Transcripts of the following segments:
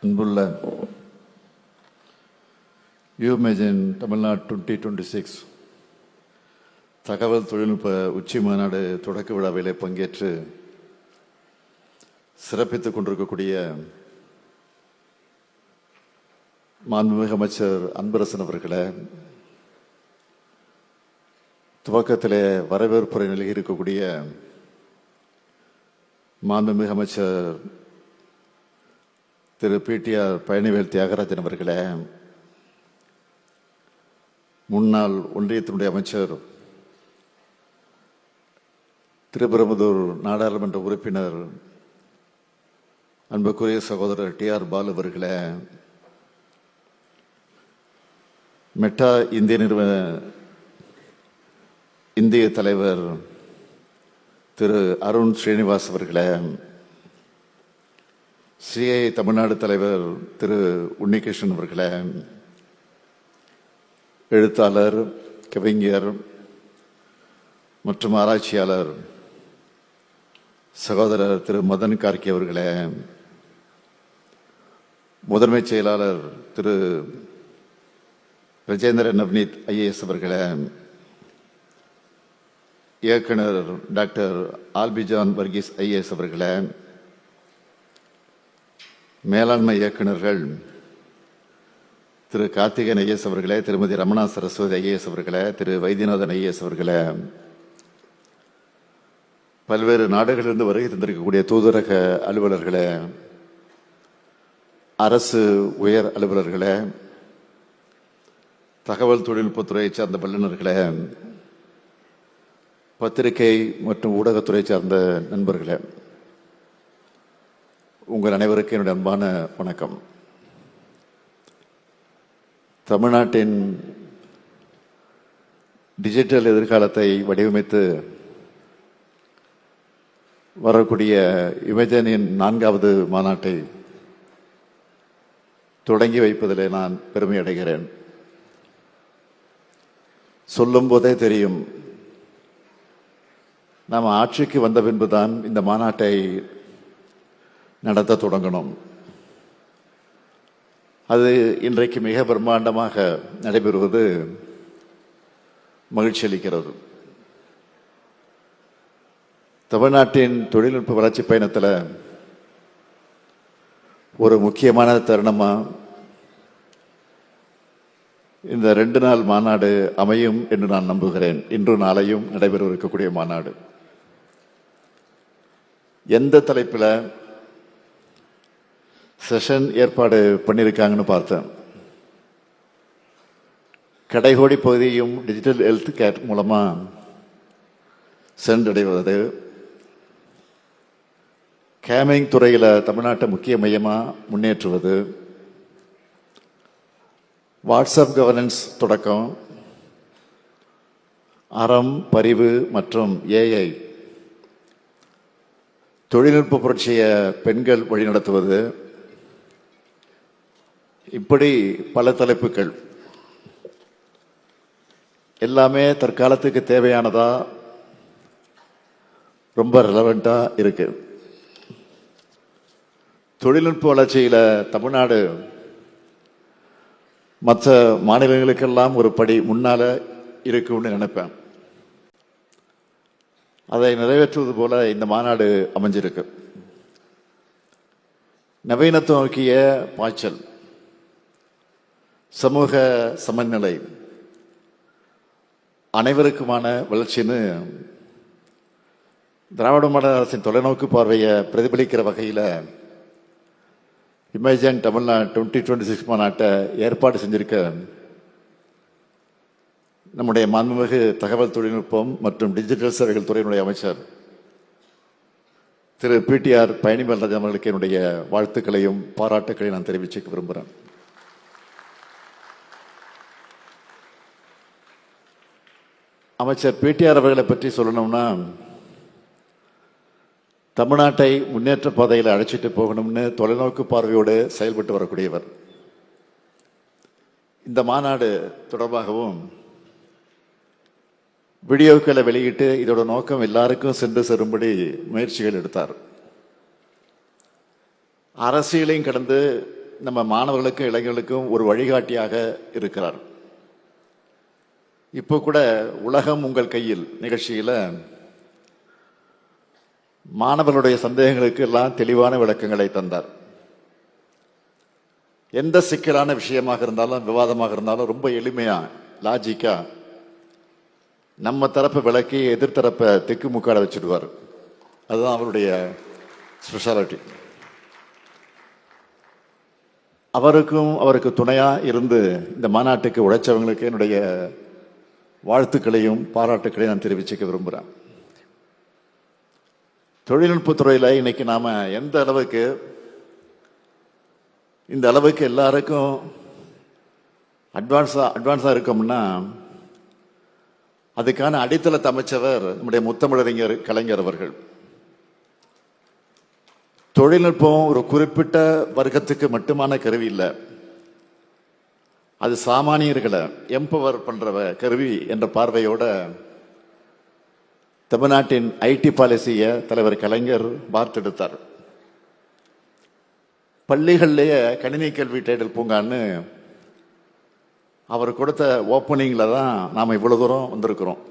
அன்புள்ள யூமேஜின் தமிழ்நாடு 2026 தகவல் தொழில்நுட்ப உச்சி மாநாடு தொடக்க விழாவிலே பங்கேற்று சிறப்பித்துக் கொண்டிருக்கக்கூடிய மாண்புமிகு அமைச்சர் அன்பரசன் அவர்களே, துவக்கத்திலே வரவேற்புரை நிலையில் இருக்கக்கூடிய மாண்புமிகு அமைச்சர் திரு PTR பழனிவேல் தியாகராஜன் அவர்களே, முன்னாள் ஒன்றியத்தினுடைய அமைச்சர் திருப்பெரும்புதூர் நாடாளுமன்ற உறுப்பினர் அன்புக்குரிய சகோதரர் TR பாலு அவர்களே, மெட்டா இந்திய நிறுவன இந்திய தலைவர் திரு அருண் ஸ்ரீனிவாஸ் அவர்களே, CI தமிழ்நாடு தலைவர் திரு உன்னிகிருஷ்ணன் அவர்களே, எழுத்தாளர், கவிஞர் மற்றும் ஆராய்ச்சியாளர் சகோதரர் திரு மதன் கார்கே அவர்களே, முதன்மைச் செயலாளர் திரு ராஜேந்திரன் நவ்னீத் IAS அவர்களே, இயக்குனர் டாக்டர் ஆல்பிஜான் வர்கீஸ் IAS அவர்களே, மேலாண்மை இயக்குநர்கள் திரு கார்த்திகன் IAS அவர்களே, திருமதி ரமணா சரஸ்வதி IAS அவர்களே, திரு வைத்தியநாதன் IAS அவர்களே, பல்வேறு நாடுகளிலிருந்து வருகை தந்திருக்கக்கூடிய தூதரக அலுவலர்களே, அரசு உயர் அலுவலர்களே, தகவல் தொழில்நுட்பத்துறையை சார்ந்த வல்லுநர்களே, பத்திரிகை மற்றும் ஊடகத்துறை சார்ந்த நண்பர்களே, உங்கள் அனைவருக்கும் என்னுடைய அன்பான வணக்கம். தமிழ்நாட்டின் டிஜிட்டல் எதிர்காலத்தை வடிவமைத்து வரக்கூடிய யுமேஜனின் 4வது மாநாட்டை தொடங்கி வைப்பதிலே நான் பெருமை அடைகிறேன். சொல்லும் போதே தெரியும், நாம் ஆட்சிக்கு வந்த பின்புதான் இந்த மாநாட்டை நடத்த தொடங்கணும். அது இன்றைக்கு மிக பிரம்மாண்டமாக நடைபெறுவது மகிழ்ச்சி அளிக்கிறது. தமிழ்நாட்டின் தொழில்நுட்ப வளர்ச்சி பயணத்தில் ஒரு முக்கியமான தருணமா இந்த 2 நாள் மாநாடு அமையும் என்று நான் நம்புகிறேன். இன்று நாளையும் நடைபெற இருக்கக்கூடிய மாநாடு எந்த தலைப்பில் செஷன் ஏற்பாடு பண்ணியிருக்காங்கன்னு பார்த்தேன். கடைகோடி பகுதியும் டிஜிட்டல் ஹெல்த் கேர் மூலமா சென்றடைவது, கேமிங் துறையில் தமிழ்நாட்டை முக்கிய மையமாக முன்னேற்றுவது, வாட்ஸ்அப் கவர்னன்ஸ் தொடக்கம், அறம், பரிவு மற்றும் AI தொழில்நுட்ப புரட்சியை பெண்கள் வழிநடத்துவது, இப்படி பல தலைப்புகள் எல்லாமே தற்காலத்துக்கு தேவையானதா, ரொம்ப ரெலவெண்டா இருக்கு. தொழில்நுட்ப வளர்ச்சியில் தமிழ்நாடு மற்ற மாநிலங்களுக்கெல்லாம் ஒரு படி முன்னால இருக்கும்னு நினைப்பேன். அதை நிறைவேற்றுவது போல இந்த மாநாடு அமைஞ்சிருக்கு. நவீனத்துவம் நோக்கிய பாய்ச்சல், சமூக சமநிலை, அனைவருக்குமான வளர்ச்சின்னு திராவிட மாடல் அரசின் தொலைநோக்கு பார்வையை பிரதிபலிக்கிற வகையில் இமேஜின் தமிழ்நாடு 2026 மாநாட்டை ஏற்பாடு செஞ்சிருக்க நம்முடைய மாண்புமிகு தகவல் தொழில்நுட்பம் மற்றும் டிஜிட்டல் சேவைகள் துறையினுடைய அமைச்சர் திரு PTR பழனிவேல் அவர்களுக்கு என்னுடைய வாழ்த்துக்களையும் பாராட்டுக்களையும் நான் தெரிவிச்சுக்க விரும்புகிறேன். அமைச்சர் PTR அவர்களை பற்றி சொல்லணும்னா, தமிழ்நாட்டை முன்னேற்ற பாதையில் அழைச்சிட்டு போகணும்னு தொலைநோக்கு பார்வையோடு செயல்பட்டு வரக்கூடியவர். இந்த மாநாடு தொடர்பாகவும் வீடியோக்களை வெளியிட்டு இதோட நோக்கம் எல்லாருக்கும் சென்று சேரும்படி முயற்சிகள் எடுத்தார். அரசியலையும் கடந்து நம்ம மாணவர்களுக்கும் இளைஞர்களுக்கும் ஒரு வழிகாட்டியாக இருக்கிறார். இப்போ கூட உலகம் உங்கள் கையில் நிகழ்ச்சியில மாணவர்களுடைய சந்தேகங்களுக்கு எல்லாம் தெளிவான விளக்கங்களை தந்தார். எந்த சிக்கலான விஷயமாக இருந்தாலும் விவாதமாக இருந்தாலும் ரொம்ப எளிமையா லாஜிக்கா நம்ம தரப்பை விளக்கி எதிர்த்தரப்பை திக்கு முக்காட வச்சுடுவார். அதுதான் அவருடைய ஸ்பெஷாலிட்டி. அவருக்கு துணையா இருந்து இந்த மாநாட்டுக்கு உழைச்சவங்களுக்கு என்னுடைய வாழ்த்துக்களையும் பாராட்டுக்களையும் நான் தெரிவிச்சுக்க விரும்புகிறேன். தொழில்நுட்பத்துறையில் இன்னைக்கு நாம எந்த அளவுக்கு இந்த அளவுக்கு எல்லாருக்கும் அட்வான்ஸா இருக்கோம்னா அதுக்கான அடித்தளத்தை அமைச்சவர் நம்முடைய முத்தமிழறிஞர் கலைஞர் அவர்கள். தொழில்நுட்பம் ஒரு குறிப்பிட்ட வர்க்கத்துக்கு மட்டுமான கருவி இல்லை, அது சாமானியர்களை எம்பவர் பண்ற கருவி என்ற பார்வையோட தமிழ்நாட்டின் ஐடி பாலிசியை தலைவர் கலைஞர் பார்த்தெடுத்தார். பள்ளிகள்லேயே கணினி கல்வி தேடல் பூங்கான்னு அவர் கொடுத்த ஓப்பனிங்ல தான் நாம் இவ்வளவு தூரம் வந்திருக்கிறோம்.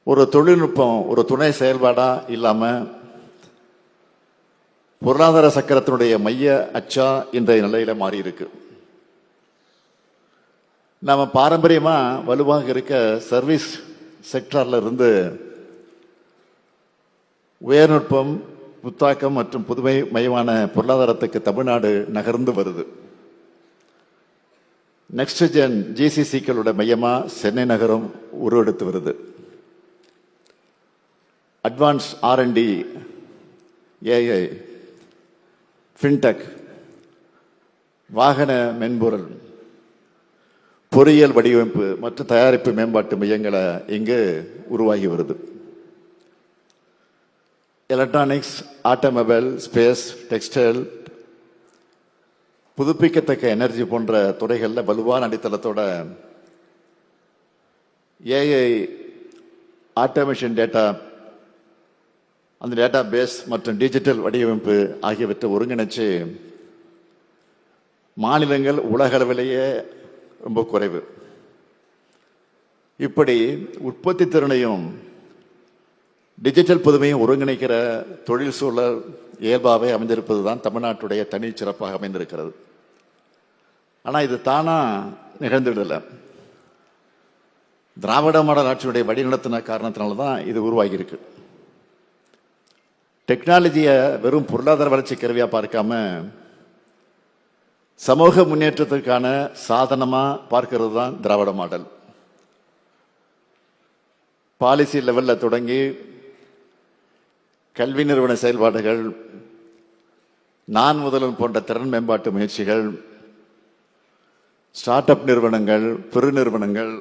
ஒரு தொழில்நுட்பம் ஒரு துணை செயல்பாடா இல்லாம பொருளாதார சக்கரத்தினுடைய மைய அச்சா இன்றைய நிலையில மாறி இருக்கு. நாம பாரம்பரியமா வலுவாக இருக்க சர்வீஸ் செக்டார்ல இருந்து உயர்நுட்பம், புத்தாக்கம் மற்றும் புதுமை மையமான பொருளாதாரத்துக்கு தமிழ்நாடு நகர்ந்து வருது. நெக்ஸ்ட் ஜென் ஜிசிசிக்களோட மையமா சென்னை நகரம் உருவெடுத்து வருது. அட்வான்ஸ் R&D, AI, ஃபின்டெக், வாகன மென்பொருள், பொறியியல் வடிவமைப்பு மற்றும் தயாரிப்பு மேம்பாட்டு மையங்களை இங்கு உருவாகி வருது. எலக்ட்ரானிக்ஸ், ஆட்டோமொபைல், ஸ்பேஸ், டெக்ஸ்டைல், புதுப்பிக்கத்தக்க எனர்ஜி போன்ற துறைகளில் வலுவான அடித்தளத்தோட AI, ஆட்டோமேஷன் டேட்டா, அந்த டேட்டா பேஸ் மற்றும் டிஜிட்டல் வடிவமைப்பு ஆகியவற்றை ஒருங்கிணைச்சு மாநிலங்கள் உலக அளவிலேயே ரொம்ப குறைவு. இப்படி உற்பத்தி திறனையும் டிஜிட்டல் புதுமையும் ஒருங்கிணைக்கிற தொழில் சூழல் இயல்பாகவே அமைந்திருப்பது தான் தமிழ்நாட்டுடைய தனி சிறப்பாக அமைந்திருக்கிறது. ஆனால் இது தானா நிகழ்ந்துவிடலை. திராவிட மாடல் ஆட்சியுடைய வழிநடத்தின காரணத்தினால தான் இது உருவாகி இருக்கு. டெக்னாலஜியை வெறும் பொருளாதார வளர்ச்சி கருவியா பார்க்காம சமூக முன்னேற்றத்திற்கான சாதனமா பார்க்கிறது தான் திராவிட மாடல். பாலிசி லெவல்ல தொடங்கி கல்வி நிறுவன செயல்பாடுகள், நான் முதல்வன் போன்ற திறன் மேம்பாட்டு முயற்சிகள், ஸ்டார்ட் அப் நிறுவனங்கள், பெரு நிறுவனங்கள்,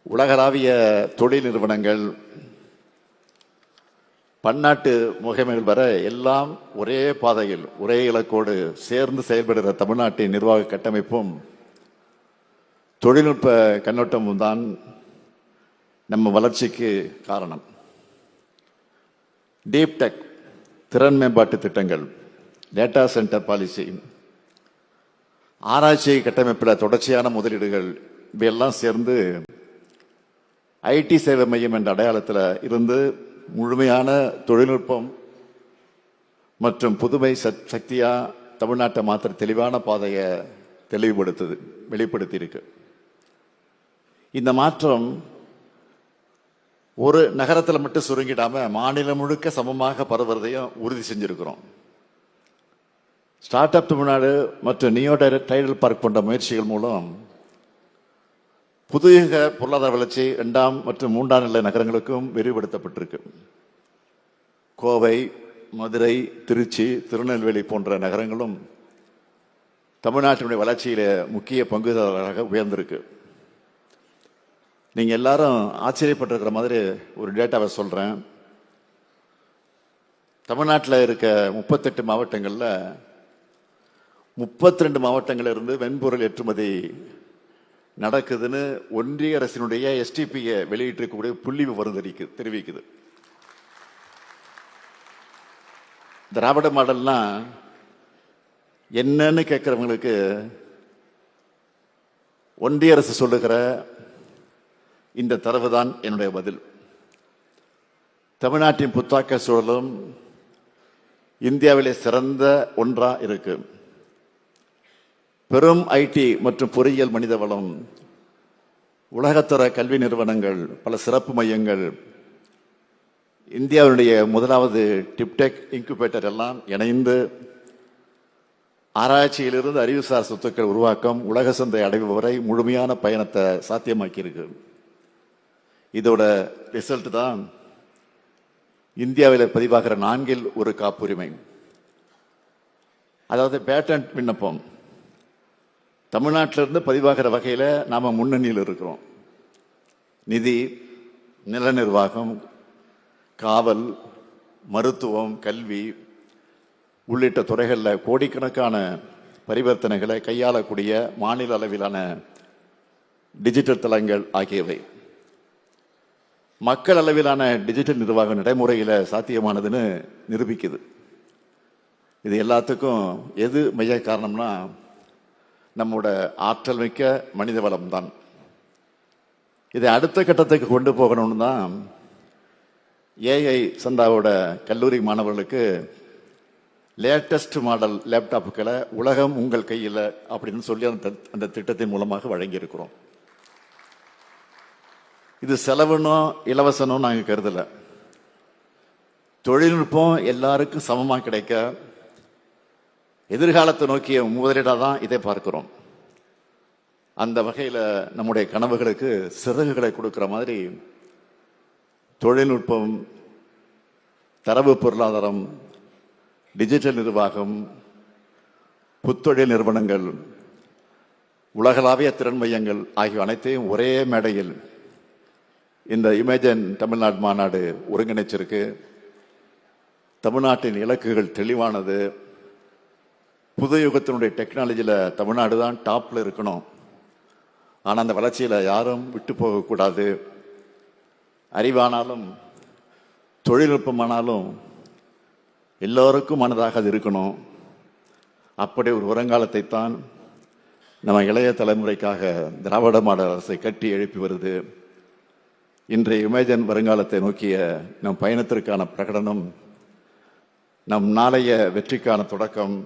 உலகளாவிய தொழில் நிறுவனங்கள், பன்னாட்டு முகமைகள் வர எல்லாம் ஒரே பாதையில் ஒரே இலக்கோடு சேர்ந்து செயல்படுகிற தமிழ்நாட்டின் நிர்வாக கட்டமைப்பும் தொழில்நுட்ப கண்ணோட்டமும் தான் நம்ம வளர்ச்சிக்கு காரணம். டீப் டெக், திறன் மேம்பாட்டு திட்டங்கள், டேட்டா சென்டர் பாலிசி, ஆராய்ச்சி கட்டமைப்பில் தொடர்ச்சியான முதலீடுகள் இவையெல்லாம் சேர்ந்து ஐடி சேவை மையம் என்ற அடையாளத்தில் இருந்து முழுமையான தொழில்நுட்பம் மற்றும் புதுமை சக்தியா தமிழ்நாட்டை மாத்திர தெளிவான பாதையை வெளிப்படுத்தி இருக்கு. இந்த மாற்றம் ஒரு நகரத்தில் மட்டும் சுருங்கிடாம மாநிலம் முழுக்க சமமாக பரவுறதையும் உறுதி செஞ்சிருக்கிறோம். ஸ்டார்ட் அப் தமிழ்நாடு மற்றும் நியோ டைடல் பார்க் போன்ற முயற்சிகள் மூலம் புதிய பொருளாதார வளர்ச்சி 2ஆம் மற்றும் 3ஆம் நிலை நகரங்களுக்கும் விரிவுபடுத்தப்பட்டிருக்கு. கோவை, மதுரை, திருச்சி, திருநெல்வேலி போன்ற நகரங்களும் தமிழ்நாட்டினுடைய வளர்ச்சியில முக்கிய பங்குதாரராக உயர்ந்திருக்கு. நீங்க எல்லாரும் ஆச்சரியப்பட்டிருக்கிற மாதிரி ஒரு டேட்டாவை சொல்றேன். தமிழ்நாட்டில் இருக்க 38 மாவட்டங்கள்ல 32 மாவட்டங்கள்ல இருந்து மென்பொருள் ஏற்றுமதி நடக்குதுன்னு ஒன்றிய அரசினுடைய STPயை வெளியிட்டிருக்கக்கூடிய புள்ளி விவரம் தெரிவிக்குது. திராவிட மாடல்னா என்னன்னு கேட்கிறவங்களுக்கு ஒன்றிய அரசு சொல்லுகிற இந்த தரவு தான் என்னுடைய பதில். தமிழ்நாட்டின் புத்தாக்க சூழலும் இந்தியாவிலே சிறந்த ஒன்றா இருக்கு. பெரும் ஐடி மற்றும் பொறியியல் மனித வளம், உலகத்தர கல்வி நிறுவனங்கள், பல சிறப்பு மையங்கள், இந்தியாவுடைய முதலாவது டிப்டெக் இன்குபேட்டர் எல்லாம் இணைந்து ஆராய்ச்சியிலிருந்து அறிவுசார் சொத்துக்கள் உருவாக்கம், உலக சந்தை அடைவு வரை முழுமையான பயணத்தை சாத்தியமாக்கி இருக்கு. இதோட ரிசல்ட் தான் இந்தியாவில் பதிவாகிற 4இல் 1 காப்புரிமை. அதாவது பேட்டன்ட் விண்ணப்பம் தமிழ்நாட்டிலிருந்து பதிவாகிற வகையில் நாம முன்னணியில் இருக்கிறோம். நிதி, நில நிர்வாகம், காவல், மருத்துவம், கல்வி உள்ளிட்ட துறைகளில் கோடிக்கணக்கான பரிவர்த்தனைகளை கையாளக்கூடிய மாநில அளவிலான டிஜிட்டல் தளங்கள் ஆகியவை மக்கள் அளவிலான டிஜிட்டல் நிர்வாக நடைமுறையில் சாத்தியமானதுன்னு நிரூபிக்குது. இது எல்லாத்துக்கும் எது மைய காரணம்னா நம்மோட ஆற்றல் மிக்க மனித வளம் தான். இதை அடுத்த கட்டத்துக்கு கொண்டு போகணும்னு தான் ஏஐ சந்தாவோட கல்லூரி மாணவர்களுக்கு லேட்டஸ்ட் மாடல் லேப்டாப்புகளை உலகம் உங்கள் கையில் அப்படின்னு சொல்லி அந்த திட்டத்தின் மூலமாக வழங்கியிருக்கிறோம். இது செலவுனோ இலவசனோ நாங்கள் கருதலை. தொழில்நுட்பம் எல்லாருக்கும் சமமாக கிடைக்க எதிர்காலத்தை நோக்கிய முதலீடாக தான் இதை பார்க்கிறோம். அந்த வகையில் நம்முடைய கனவுகளுக்கு சிறகுகளை கொடுக்கிற மாதிரி தொழில்நுட்பம், தரவு பொருளாதாரம், டிஜிட்டல் நிர்வாகம், புத்தொழில் நிறுவனங்கள், உலகளாவிய திறன் மையங்கள் ஆகிய அனைத்தையும் ஒரே மேடையில் இந்த இமேஜின் தமிழ்நாடு மாநாடு ஒருங்கிணைச்சிருக்கு. தமிழ்நாட்டின் இலக்குகள் தெளிவானது. புது யுகத்தினுடைய டெக்னாலஜியில் தமிழ்நாடு தான் டாப்பில் இருக்கணும். ஆனால் அந்த வளர்ச்சியில் யாரும் விட்டு போகக்கூடாது. அறிவானாலும் தொழில்நுட்பமானாலும் எல்லோருக்கும் மனதாக அது இருக்கணும். அப்படி ஒரு வருங்காலத்தை தான் நம்ம இளைய தலைமுறைக்காக திராவிட மாடல் அரசை கட்டி எழுப்பி வருது. இன்றைய இமேஜின் வருங்காலத்தை நோக்கிய நம் பயணத்திற்கான பிரகடனம், நம் நாளைய வெற்றிக்கான தொடக்கம்.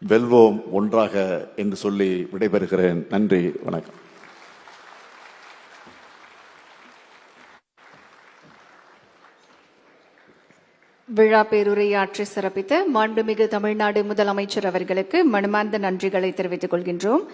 வெல்வோம் ஒன்றாக என்று சொல்லி விடைபெறுகிறேன். நன்றி, வணக்கம். விழா பேருரையாற்றி சிறப்பித்த மாண்புமிகு தமிழ்நாடு முதலமைச்சர் அவர்களுக்கு மனமார்ந்த நன்றிகளை தெரிவித்துக் கொள்கின்றோம்.